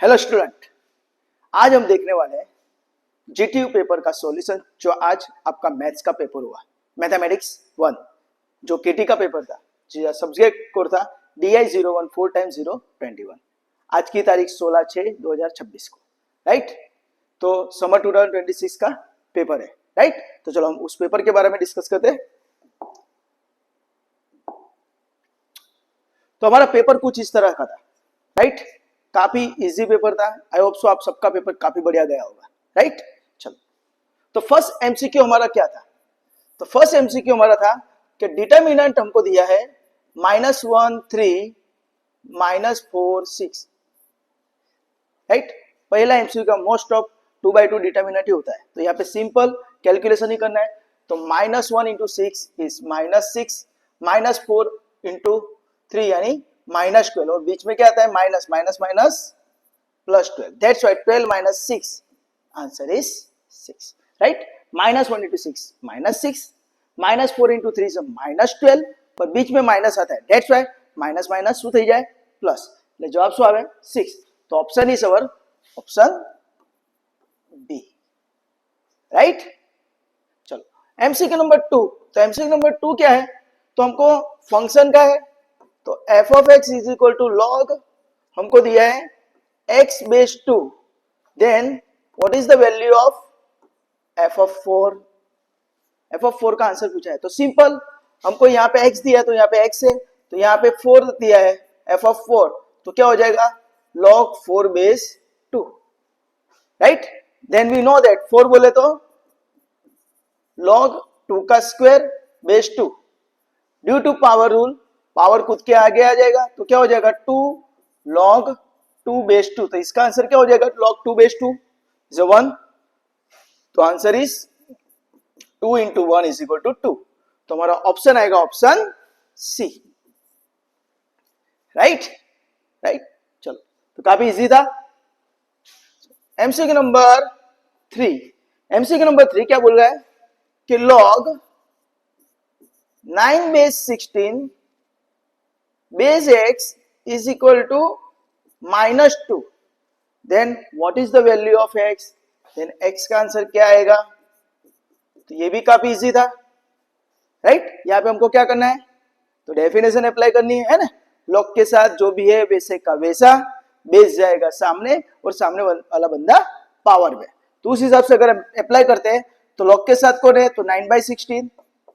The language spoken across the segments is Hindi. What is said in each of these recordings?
हेलो स्टूडेंट, आज हम देखने वाले हैं जीटीयू पेपर का सॉल्यूशन जो आज आपका मैथ्स का पेपर हुआ, मैथमेटिक्स 1 जो केटी का पेपर था, जो सब्जेक्ट कोड था DI 014 टाइम्स 021। आज की तारीख 16/6/2026 को, राइट। तो समर 2026 का पेपर है, राइट। तो चलो हम उस पेपर के बारे में डिस्कस करते हैं। तो हमारा पेपर कुछ इस तरह का था, राइट। काफी इजी पेपर था। आई होप सो आप सबका पेपर काफी बढ़िया गया होगा, राइट। चलो, तो फर्स्ट एमसीक्यू हमारा क्या था? तो फर्स्ट एमसीक्यू हमारा था कि डिटरमिनेंट हमको दिया है -1 3 -4 6, राइट। पहला एमसीक्यू का मोस्ट ऑफ 2/2 डिटरमिनेंट ही होता है, तो यहाँ पे सिंपल कैलकुलेशन ही करना है। तो -1 × 6 इज -6, -4 × 3 यानी -12, और बीच में क्या आता है minus minus minus +12, that's why 12 - 6 answer is 6, right. -1 × 6 -6, -4 × 3 is -12, पर बीच में माइनस आता है, दैट्स व्हाई माइनस माइनस શું થઈ જાય प्लस, એટલે જવાબ શું આવે 6। तो option is our option B, right. चलो एमसीक्यू नंबर 2। तो एमसीक्यू नंबर 2 क्या है? तो हमको फंक्शन का है, तो f of x is equal to log, हमको दिया है x base 2, then what is the value of f of 4? f of 4 का आंसर पूछा है, तो सिंपल हमको यहाँ पे x दिया है, तो यहाँ पे x है, तो यहाँ पे 4 दिया है f of 4, तो क्या हो जाएगा log 4 base 2, right. Then we know that 4 बोले तो log 2 का square base 2, due to power rule power खुद के आगे आ जाएगा, तो क्या हो जाएगा 2 log 2 बेस 2, तो इसका आंसर क्या हो जाएगा log 2 बेस 2 इज 1, तो answer is 2 × 1 is equal to 2, तो हमारा ऑप्शन आएगा ऑप्शन सी, राइट। राइट, चलो तो काफी इजी था। एमसीक्यू नंबर 3, एमसीक्यू नंबर 3 क्या बोल रहा है कि log 9 base 16 base x is equal to -2, then what is the value of x? then x का आंसर क्या आएगा? तो ये भी काफी इजी था, राइट। यहाँ पे हमको क्या करना है, तो डेफिनेशन अप्लाई करनी है ना। लॉग के साथ जो भी है वैसे का वैसा, बेस जाएगा सामने और सामने वाला बंदा पावर में, तो उस हिसाब से अगर अप्लाई करते हैं तो लॉग के साथ कौन है, तो 9/16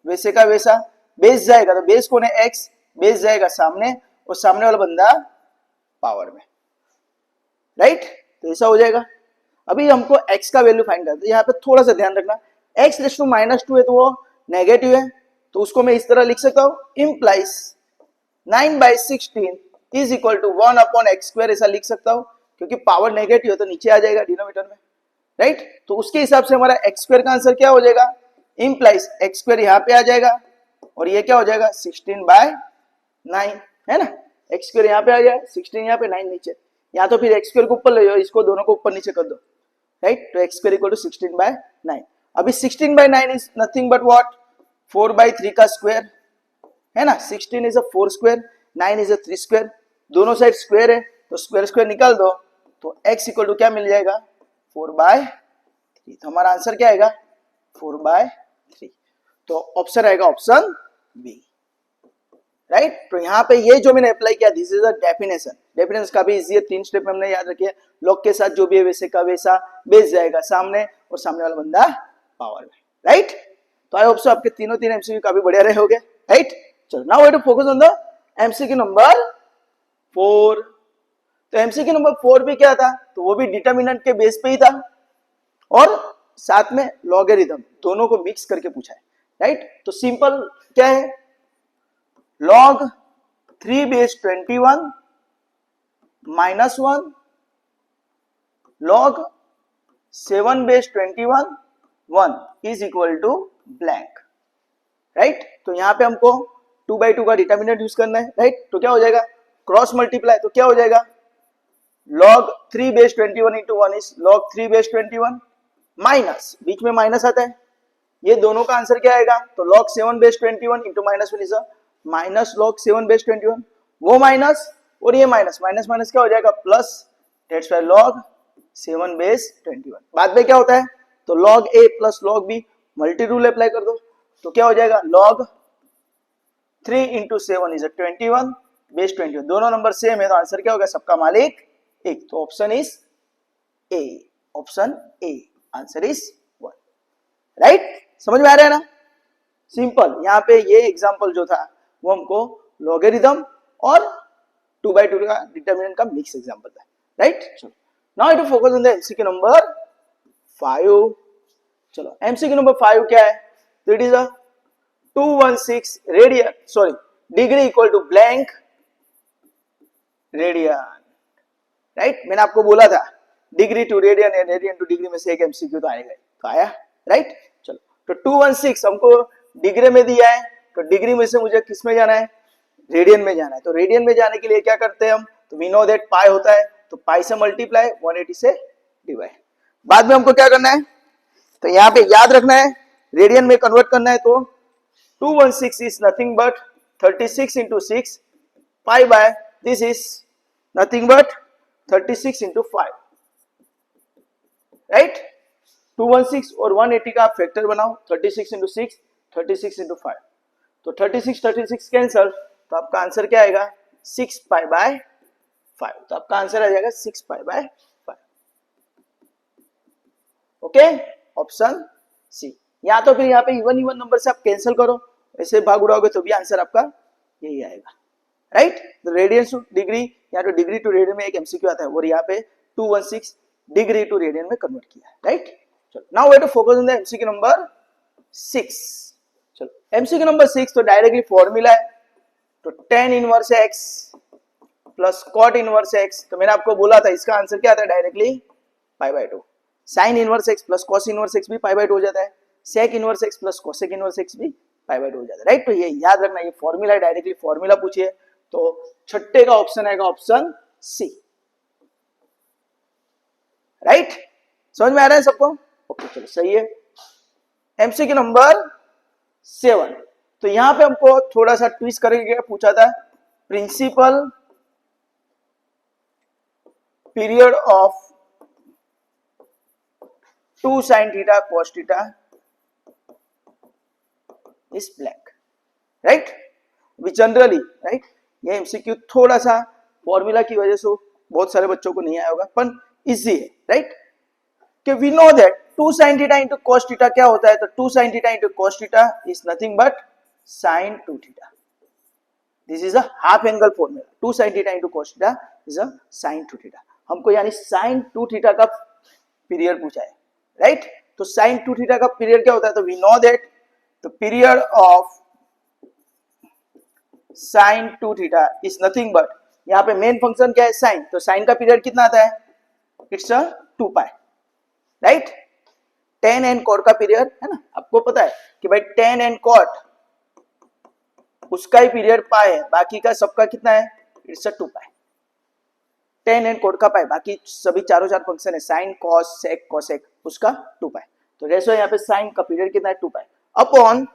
वैसे का वैसा, बेस जाएगा तो बेस कौन है x, बेस जाएगा सामने और सामने वाला बंदा पावर में, राइट। तो ऐसा हो जाएगा। अभी हमको x का वैल्यू फाइंड करते हैं, यहाँ पे थोड़ा सा ध्यान रखना, x रेज़ टू -2 है तो वो नेगेटिव है, तो उसको मैं इस तरह लिख सकता हूँ, implies 9/16 is equal to 1/x², ऐसा लिख सकता हूँ, क्योंकि पावर नेगेटिव है तो नीचे आ जाएगा डिनोमिनेटर में, राइट। तो उसके हिसाब से हमारा x² का आंसर क्या हो जाएगा, इम्प्लाइज x² यहाँ पे आ जाएगा और ये क्या हो जाएगा 16/9, है ना। x² यहाँ पे आ गया, 16 यहाँ पे, 9 नीचे, या तो फिर x² को ऊपर ले जाओ, इसको दोनों को ऊपर नीचे कर दो, राइट। तो x² इक्वल टू 16/9। अभी 16/9 इज नथिंग बट व्हाट 4/3 का स्क्वायर, है ना। 16 is a 4 square, 9 is a 3 square, दोनों साइड स्क्वायर है, तो स्क्वायर स्क्वायर निकाल दो, तो x इक्वल टू क्या मिल जाएगा 4/3, तो हमारा आंसर क्या आएगा 4/3, तो ऑप्शन आएगा ऑप्शन बी, राइट। तो यहाँ पे ये जो मैंने अप्लाई किया, this is a definition. Definition काफी इजी है, 3 स्टेप में हमने याद रखिए। लॉग के साथ जो भी है वैसे का वैसा, बेस जाएगा सामने और सामने वाला बंदा पावर में, राइट। तो आई होप सो आपके तीनों एमसीक्यू काफी बढ़िया रहे होंगे, राइट। चलो now we to focus on the MCQ number 4। तो एमसीक्यू नंबर 4 भी क्या था, तो वो भी डिटरमिनेंट के बेस पे ही था और साथ में लॉगरिथम, दोनों को मिक्स करके पूछा है, राइट। तो सिंपल क्या है, log 3 base 21 -1 log 7 base 21 1 is equal to blank, right. तो यहां पे हमको 2/2 का डिटरमिनेंट यूज करना है, राइट। तो क्या हो जाएगा क्रॉस मल्टीप्लाई, तो क्या हो जाएगा log 3 base 21 × 1 is log 3 base 21 माइनस, बीच में माइनस आता है, ये दोनों का आंसर क्या आएगा, तो log 7 base 21 × -1 is minus log 7 base 21, वो माइनस और ये माइनस, माइनस माइनस क्या हो जाएगा plus, that's why log 7 base 21। बाद में क्या होता है, तो log a plus log b multi rule apply कर दो, तो क्या हो जाएगा log 3 इंटू 7 इज 21 बेस 21। दोनों नंबर सेम है तो आंसर क्या होगा, सबका मालिक एक। तो option is a, option A, answer is 1। Right, समझ में आ रहा है ना, सिंपल। यहाँ पे ये एग्जांपल जो था वो हमको लॉगरिथम और 2/2 का डिटरमिनेंट का मिक्स एग्जांपल था। राइट, चलो now to focus on the MCQ number 5। चलो एमसीक्यू नंबर 5 क्या है, तो it is a 216 radian sorry degree equal to blank radian. Right, मैंने आपको बोला था डिग्री टू रेडियन या रेडियन टू डिग्री में से एक एमसीक्यू तो आएगा, तो आया। राइट, चलो तो 216 हमको डिग्री में दिया है, तो डिग्री में से मुझे किस में जाना है, रेडियन में जाना है। तो रेडियन में जाने के लिए क्या करते हैं हम, तो वी नो दैट पाई होता है, तो पाई से मल्टीप्लाई 180 से डिवाइड। बाद में हमको क्या करना है, तो यहाँ पे याद रखना है रेडियन में कन्वर्ट करना है, तो 216 is nothing but 36 into 6 pi by this is nothing but 36 into 5। Right, 216 और 180 का आप फैक्टर बनाओ, 36 इंटू 6 36 इंटू 5, तो 36 कैंसल, तो आपका आंसर क्या आएगा 6 पाई बाय 5। तो आपका आंसर आ जाएगा 6 pi by 5। Okay, option C. या तो फिर यहाँ पे इवन नंबर से आप कैंसिल करो, ऐसे भाग उड़ाओगे तो भी आंसर आपका यही आएगा। राइट, तो रेडियन टू डिग्री या तो डिग्री टू रेडियन में एक एमसीक्यू आता है और यहाँ पे 216 डिग्री टू रेडियन में कन्वर्ट किया है। राइट, चलो now we have to focus on the MCQ number 6। चलो एमसीक्यू नंबर 6 तो डायरेक्टली फॉर्मूला है, तो tan inverse x plus cot inverse x, तो मैंने आपको बोला था इसका आंसर क्या आता है directly pi by 2। Sine inverse x plus cos inverse x भी पाई बाय 2 हो जाता है, sec inverse x plus cosec inverse x भी पाई बाय 2 हो जाता है। राइट, तो ये याद रखना, ये फॉर्मूला है, डायरेक्टली फॉर्मूला पूछिए तो छठे का ऑप्शन आएगा ऑप्शन सी। राइट, समझ में आ रहा है सबको? ओके, चलो सही है। एमसीक्यू नंबर 7, तो यहां पे हमको थोड़ा सा ट्विस्ट करके पूछा था, principal period of 2 sin theta cos theta is blank. Right, generally right, ये एमसीक्यू थोड़ा सा फॉर्मूला की वजह से बहुत सारे बच्चों को नहीं आया होगा, पर इजी है। राइट, कि we know that 2 sin theta into cos theta क्या होता है, तो 2 sin theta into cos theta is nothing but sin 2 theta. This is a half angle formula, 2 sin theta into cos theta is a sin 2 theta. हमको यानी sin 2 थीटा का पीरियड पूछा है। राइट, तो sin 2 थीटा का पीरियड क्या होता है, तो we know that the period of sin 2 theta is nothing but, यहाँ पे मेन फंक्शन क्या है sin, तो sin का पीरियड कितना आता है, it's a 2 pi. Right, tan and cot का पीरियड है ना, आपको पता है कि भाई tan एंड cot उसका ही पीरियड पाई है, बाकी का सबका कितना है, it's a 2 pi. tan and cot का पाई, बाकी सभी चारों चार फंक्शन है sin cos sec cosec उसका 2 पाई। तो रेशो यहाँ पे sin का पीरियड कितना है 2 पाई अपॉन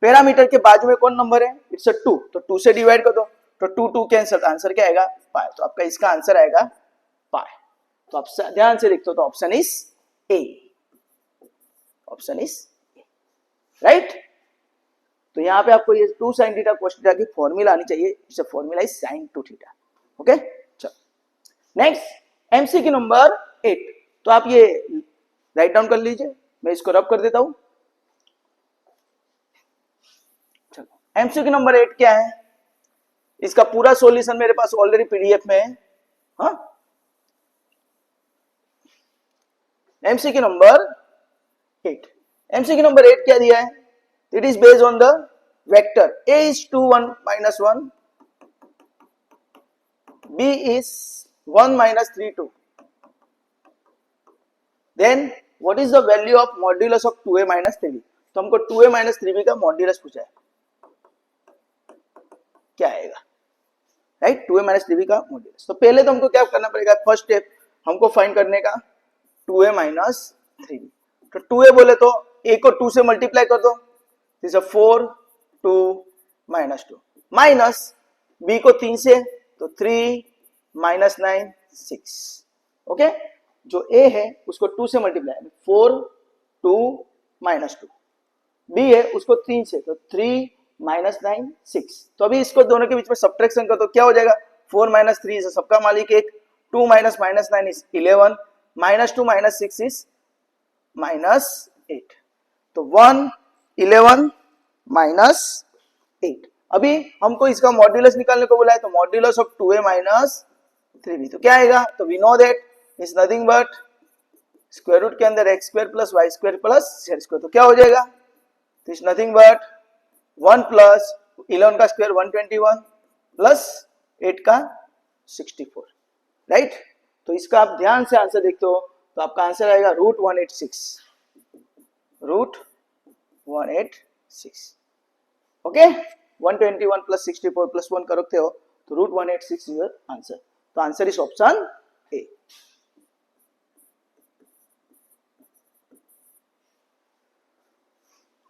पैरामीटर के बाजू में कौन नंबर है, इट्स अ 2, तो 2 से डिवाइड कर दो, तो 2 कैंसिल, आंसर क्या आएगा पाई। तो आपका इसका आंसर आएगा पाई। तो आप ध्यान से लिखते हो, तो option is a, option is a. Right, तो यहाँ पे आपको ये 2 sin थीटा cos थीटा की फॉर्मूला आनी चाहिए, it's a formula is sin 2 theta. Okay, चलो नेक्स्ट एमसीक्यू नंबर 8, तो आप ये राइट डाउन कर लीजिए, मैं इसको रब कर देता हूं। चलो एमसीक्यू नंबर 8 क्या है, इसका पूरा सॉल्यूशन मेरे पास ऑलरेडी पीडीएफ में है। हाँ, एमसीक्यू नंबर 8, एमसीक्यू नंबर 8 क्या दिया है, it is based on the vector a is 2 1 minus 1, b is 1 minus 3 2, then what is the value of modulus of 2a minus 3b। तो हमको 2a minus 3b का मॉड्यूलस पूछा है, क्या आएगा। राइट, 2a minus 3b का मॉड्यूलस। तो पहले तो हमको क्या करना पड़ेगा, फर्स्ट स्टेप हमको फाइंड करने का 2a minus 3b। तो 2a बोले तो a को 2 से मल्टीप्लाई कर दो, this is 4 2 minus 2, minus b को 3 से, तो 3 -9 6। ओके, जो a है उसको 2 से मल्टीप्लाई, 4 2 -2, b है उसको 3 से, तो 3 -9 6। तो अभी इसको दोनों के बीच में सब्ट्रैक्शन कर तो क्या हो जाएगा, 4 - 3 से सबका मालिक एक, 2 - -9 इज 11, -2 - 6 इज -8, तो 1 11 -8। अभी हमको इसका मॉड्यूलस निकालने को बोला है, तो मॉड्यूलस ऑफ 2a - 3b, तो क्या आएगा, तो we know that is nothing but square root के अंदर x² + y² + z², तो क्या हो जाएगा, तो इज नथिंग बट 1 प्लस 11 का स्क्वायर 121 प्लस 8 का 64, राइट। तो इसका आप ध्यान से आंसर देखते हो, तो आपका आंसर आएगा √186, √186। ओके, 121 + 64 + 1 करते हो तो √186 योर आंसर। तो आंसर इज ऑप्शन ए।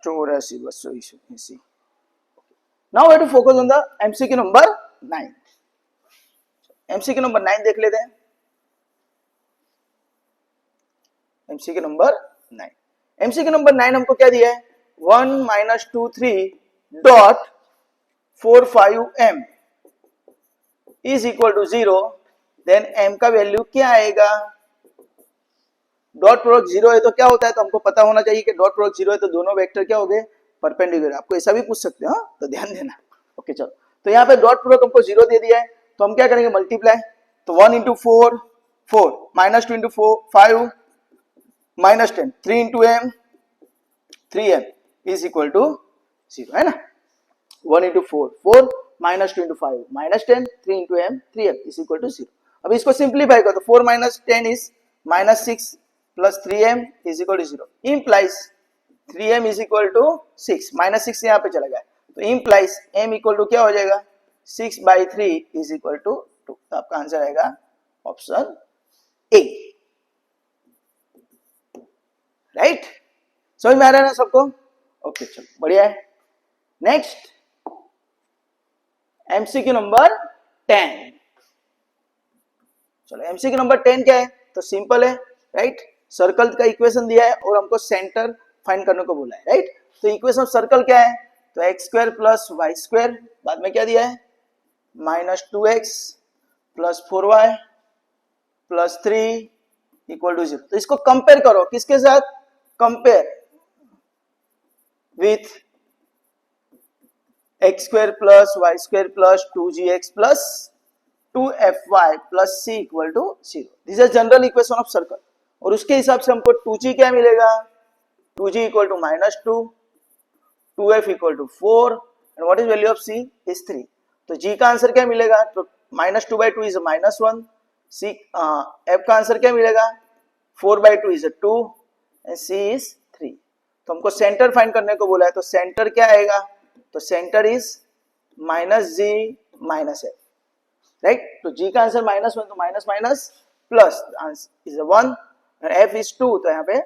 चौरासी 280। Now we have to focus on the MCQ number 9. MCQ number 9 देख लेते हैं। MCQ number 9, MCQ number 9 हमको क्या दिया है, 1 - 2 3 .45 m is equal to 0, then m का वैल्यू क्या आएगा, डॉट प्रोडक्ट 0 है तो क्या होता है, तो हमको पता होना चाहिए कि डॉट प्रोडक्ट 0 है तो दोनों वेक्टर क्या हो गए, परपेंडिकुलर। आपको ऐसा भी पूछ सकते हैं, तो ध्यान देना। ओके चलो, तो यहाँ पे डॉट प्रोडक्ट हमको 0 दे दिया है, तो हम क्या करेंगे, मल्टीप्लाई, तो 1 × 4 4, -2 × 4 5 -10, 3 × m 3m is equal to 0, है ना। 1 × 4 4, -2 × 5 -10, 3 × m 3m is equal to 0। अब इसको सिंप्लीफाई करो, तो 4 - 10 is -6 plus 3m is equal to 0, implies 3m is equal to 6, -6 यहाँ पे चला गया, तो इम्प्लाइज m इक्वल टू क्या हो जाएगा, 6/3 इज इक्वल टू 2। तो आपका आंसर आएगा ऑप्शन ए, राइट। समझ में आ रहा है ना सबको, ओके चलो बढ़िया है। Next MCQ number 10। चलो MCQ नंबर 10 क्या है, तो सिंपल है, राइट। सर्कल का इक्वेशन दिया है और हमको सेंटर फाइंड करने को बोला है, राइट। तो इक्वेशन ऑफ सर्कल क्या है, तो x² + y², बाद में क्या दिया है, -2x + 4y + 3 = 0। तो इसको कंपेयर करो, किसके साथ, compare with x² + y² + 2gx + 2fy + c = 0। This is general equation of circle, और उसके हिसाब से हमको 2g क्या मिलेगा, 2g = -2, 2f = 4, and what is value of c is 3। तो g का आंसर क्या मिलेगा, तो -2/2 इज -1, c f का आंसर क्या मिलेगा, 4/2 इज 2, एंड c इज 3। तो हमको सेंटर फाइंड करने को बोला है, तो सेंटर क्या आएगा, तो centre is -g - f, right. तो g का आंसर -1, तो माइनस माइनस प्लस इज 1, और f इज 2, तो यहाँ पे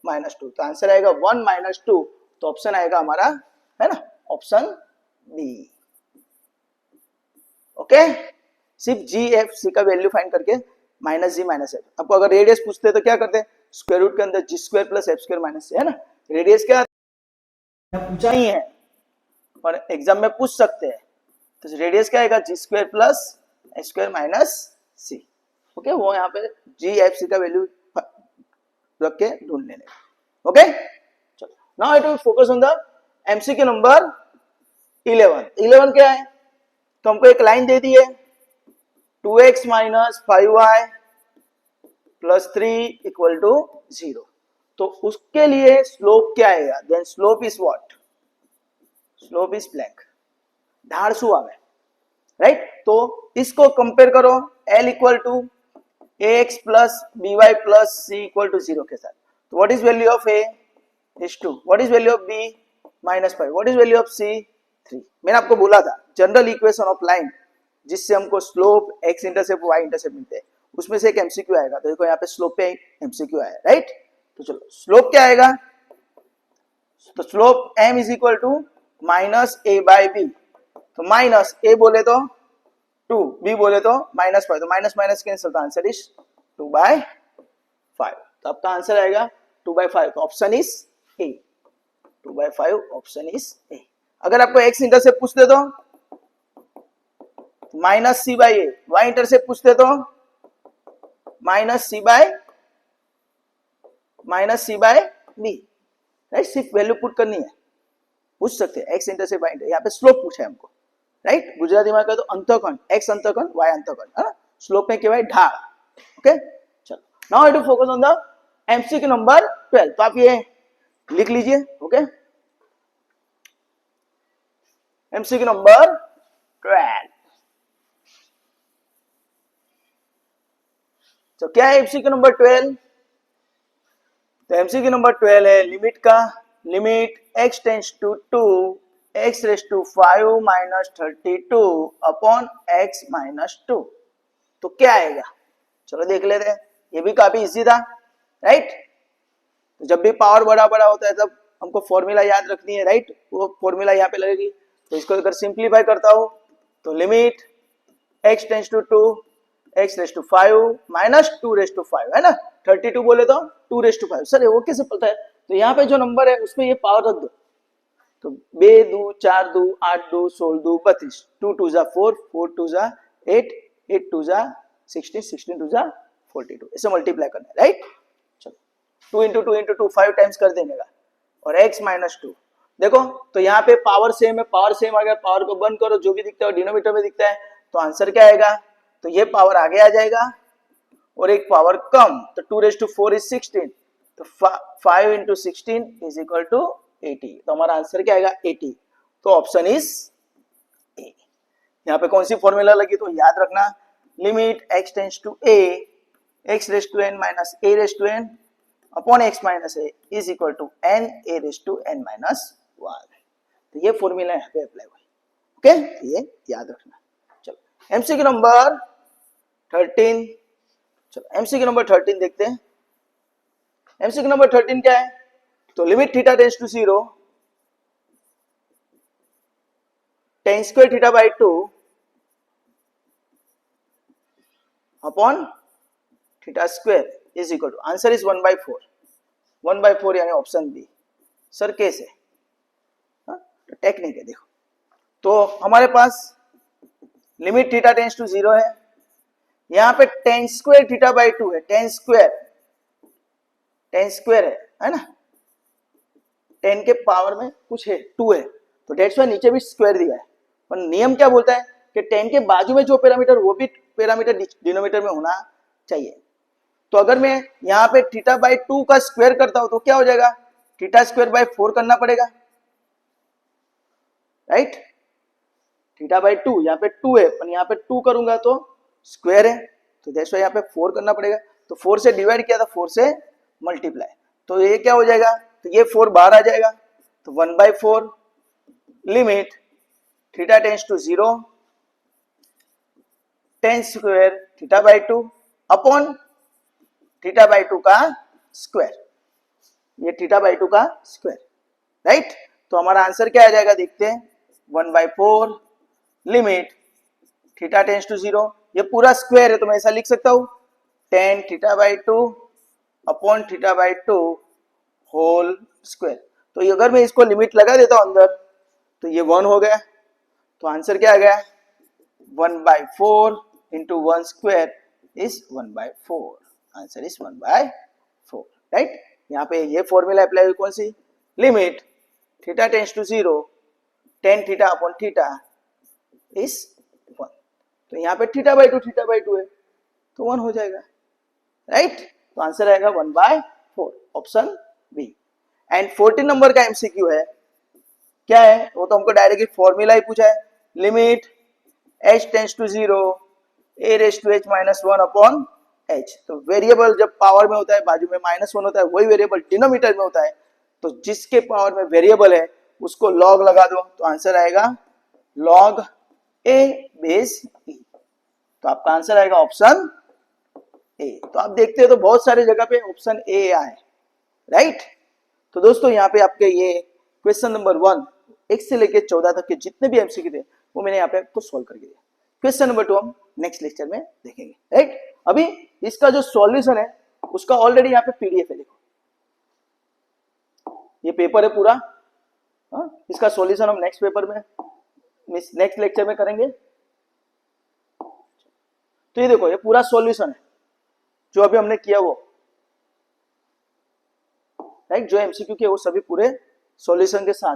-2, तो आंसर आएगा 1 - 2, तो ऑप्शन आएगा हमारा, है ना, ऑप्शन बी। ओके, सिर्फ g f c का वैल्यू फाइंड करके -g - f। आपको अगर रेडियस पूछते तो क्या करते, स्क्वायर रूट के अंदर g² + f² - c, है ना। रेडियस क्या पूछा ही है, पर एग्जाम में पूछ सकते हैं, तो रेडियस क्या आएगा, g² + f² - c। ओके, वो यहाँ पे g f c का वैल्यू रख के ढूंढ लेने। ओके चलो, now I to focus on the MCQ number 11। 11 क्या है, तो हमको एक लाइन दे दी है, 2x - 5y + 3 = 0। तो उसके लिए स्लोप क्या आएगा, then slope is what, slope is blank, ढाढ़सू आवे, राइट। तो इसको कंपेयर करो L = ax + by + c = 0 के साथ। तो what is value of a is 2, what is value of b -5, what is value of c 3। मैंने आपको बोला था जनरल इक्वेशन ऑफ लाइन जिससे हमको slope x intercept y intercept मिलते हैं, उसमें से एक MCQ आएगा। तो देखो यहाँ पे स्लोप पे MCQ आया, राइट। तो चलो स्लोप क्या आएगा, तो स्लोप m = -a/b, तो माइनस a बोले तो 2, बी बोले तो -5, तो माइनस माइनस कैंसिल, तो आंसर इज 2/5। तो आपका आंसर आएगा 2/5, तो option is a, 2/5 option is a. अगर आपको एक्स इंटरसेप्ट पूछते तो -c/a, वाई इंटरसेप्ट पूछते तो -c/b, राइट। सिर्फ वैल्यू पुट करनी है, पूछ सकते हैं एक्स इंटरसेप्ट वाई इंटर, यहाँ पे स्लोप पूछा है हमको, राइट। गुजराती में कहते तो अंतःखंड, एक्स अंतःखंड वाई अंतःखंड, है ना। स्लोप में केवल ढाल, ओके। चलो now I to focus on the MCQ number 12, तो आप ये लिख लीजिए, ओके। एमसीक्यू नंबर 12, तो क्या है एमसीक्यू नंबर 12? तो एमसीक्यू नंबर 12 है लिमिट का, limit x tends to 2 x raise to 5 minus 32 upon x minus 2, तो क्या आएगा? चलो देख लेते हैं, ये भी काफी इजी था, राइट। तो जब भी पावर बड़ा बड़ा होता है तब हमको फॉर्मूला याद रखनी है, राइट। वो फॉर्मूला यहाँ पे लगेगी, तो इसको अगर सिंप्लीफाई करता हूं तो limit x tends to 2 x raise to 5 minus 2 raise to 5, है ना। 32 बोले तो 2 रेज़ टू 5, सर वो कैसे पता है? तो यहाँ पे जो नंबर है उसमें ये पावर रख दो, तो 2 2 4 2 8 2 16 2 32, 2 2 जा 4 4 2 जा 8 8 2 जा 16 16 2 जा 42, ऐसे मल्टीप्लाई करना है, राइट। चलो 2 इंटू 2 इंटू 2 5 टाइम्स कर देने का, और x माइनस 2 देखो, तो यहाँ पे पावर सेम है, पावर सेम आ गया, पावर को बंद करो, जो भी दिखता है डिनोमिनेटर में दिखता है, तो आंसर क्या आएगा? तो ये पावर आगे आ जाएगा और एक पावर कम, तो 2 रेज़ टू 4 इज 16, तो 5 इंटू 16 इज इक्वल टू 80, तो हमारा आंसर क्या आएगा? 80, तो ऑप्शन इज ए। यहाँ पे कौन सी फॉर्मूला लगी तो याद रखना, limit x tends to a x raise to n minus a raise to n upon x minus a is equal to n a raise to n minus 1, तो ये फॉर्मूला यहाँ पे अप्लाई हुई, ओके, ये याद रखना। चलो एमसीक्यू नंबर 13, चलो एमसीक्यू नंबर 13 देखते हैं। एमसीक्यू नंबर 13 क्या है? तो limit theta tends to 0 tan square theta by 2 upon theta square is equal to, answer is 1/4, 1/4 यानी ऑप्शन बी। सर कैसे? तो टेक्निक है, देखो, तो हमारे पास लिमिट थीटा टेंड्स टू 0 है, यहाँ पे tan स्क्वायर थीटा बाई 2 है, tan स्क्वायर है ना, 10 के पावर में कुछ है 2 है, तो डेट्स वाई नीचे भी स्क्वायर दिया है, पर नियम क्या बोलता है कि 10 के बाजू में जो पैरामीटर वो भी पैरामीटर डिनोमिनेटर में होना चाहिए। तो अगर मैं यहाँ पे थीटा बाई 2 का स्क्वायर करता हूं तो क्या हो जाएगा? थीटा स्क्वायर बाई 4 करना पड़ेगा, राइट। थीटा बाई 2, यहाँ पे 2 है, पर यहाँ पे 2 करूंगा तो स्क्वायर है, तो दैट्स वाई यहाँ पे 4 करना पड़ेगा, तो 4 से डिवाइड किया था, 4 से मल्टीप्लाई, तो ये क्या हो जाएगा? तो ये 4 बाहर आ जाएगा, तो 1/4 limit theta tends to 0 tan square theta by 2 upon theta by 2 का स्क्वायर, ये थीटा बाई 2 का स्क्वायर, राइट। तो हमारा आंसर क्या आ जाएगा देखते हैं, 1/4 लिमिट थीटा टेंड्स टू 0, ये पूरा स्क्वायर है तो मैं ऐसा लिख सकता हूं tan theta by 2 upon theta by 2 whole square. तो ये अगर मैं इसको लिमिट लगा देता हूं अंदर तो ये 1 हो गया, तो आंसर क्या आ गया? 1/4 into 1 square is 1/4, answer is 1/4, right. यहाँ पे ये फॉर्मूला अप्लाई हुई, कौन सी? Limit theta tends to 0 tan theta upon theta is 1, तो यहाँ पे थीटा बाई 2 है तो 1 हो जाएगा, राइट। तो आंसर आएगा 1/4, ऑप्शन बी। एंड 14 नंबर का एमसीक्यू है, क्या है वो तो हमको डायरेक्टली फॉर्मूला ही पूछा है, limit h tends to 0 a raise to h minus 1 upon h, तो वेरिएबल जब पावर में होता है बाजू में -1 होता है, वही वेरिएबल डिनोमिनेटर में होता है, तो जिसके पावर में वेरिएबल है उसको लॉग लगा दो, तो आंसर आएगा लॉग a बेस e, तो आपका आंसर आएगा ऑप्शन ए। तो आप देखते हैं तो बहुत सारे जगह पे ऑप्शन ए आए, राइट। तो दोस्तों यहाँ पे आपके ये क्वेश्चन नंबर 1 1 से लेके 14 तक के जितने भी एमसीक्यू थे वो मैंने यहाँ पे आपको सॉल्व करके दिया। क्वेश्चन नंबर 2 हम नेक्स्ट लेक्चर में देखेंगे, राइट। अभी इसका जो सॉल्यूशन है उसका ऑलरेडी यहाँ पे पीडीएफ है, देखो ये पेपर है पूरा। इसका सॉल्यूशन हम नेक्स्ट पेपर में नेक्स्ट लेक्चर में करेंगे। तो ये देखो ये पूरा सॉल्यूशन है जो अभी हमने किया वो, राइट। जो एमसीक्यू किया वो सभी पूरे सॉल्यूशन के साथ